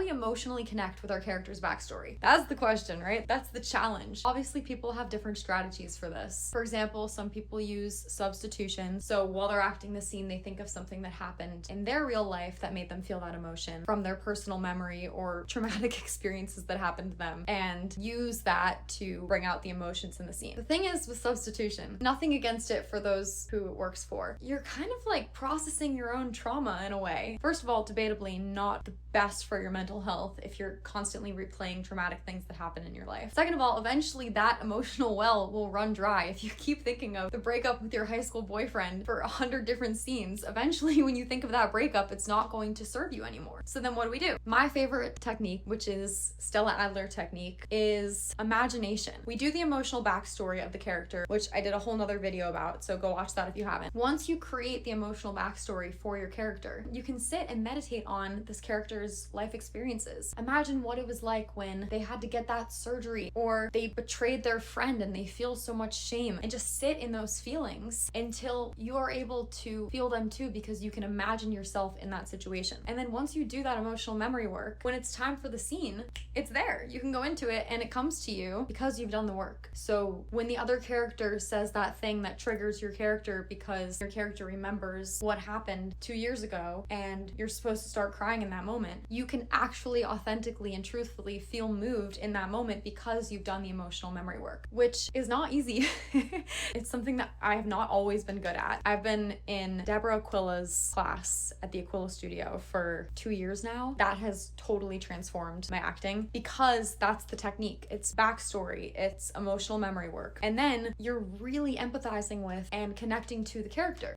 we emotionally connect with our character's backstory? That's the question, right? That's the challenge. Obviously, people have different strategies for this. For example, some people use substitution. So while they're acting the scene, they think of something that happened in their real life that made them feel that emotion from their personal memory or traumatic experiences that happened to them, and use that to bring out the emotions in the scene. The thing is with substitution, nothing against it for those who it works for. You're kind of like processing your own trauma in a way. First of all, debatably not the best for your mental health if you're constantly replaying traumatic things that happen in your life. Second of all, eventually that emotional well will run dry. If you keep thinking of the breakup with your high school boyfriend for 100 different scenes, eventually when you think of that breakup, it's not going to serve you anymore. So then what do? My favorite technique, which is Stella Adler technique, is imagination. We do the emotional backstory of the character, which I did a whole nother video about, so go watch that if you haven't. Once you create the emotional backstory for your character, you can sit and meditate on this character's life experiences. Imagine what it was like when they had to get that surgery, or they betrayed their friend and they feel so much shame, and just sit in those feelings until you are able to feel them too, because you can imagine yourself in that situation. And then once you do that emotional memory work, when it's time for the scene, it's there. You can go into it and it comes to you because you've done the work. So when the other character says that thing that triggers your character because your character remembers what happened 2 years ago and you're supposed to start crying in that moment, you can actually authentically and truthfully feel moved in that moment because you've done the emotional memory work, which is not easy. It's something that I have not always been good at. I've been in Deborah Aquila's class at the Aquila Studio for 2 years now. That has totally transformed my acting because that's the technique. It's backstory, it's emotional memory work, and then you're really empathizing with and connecting to the character.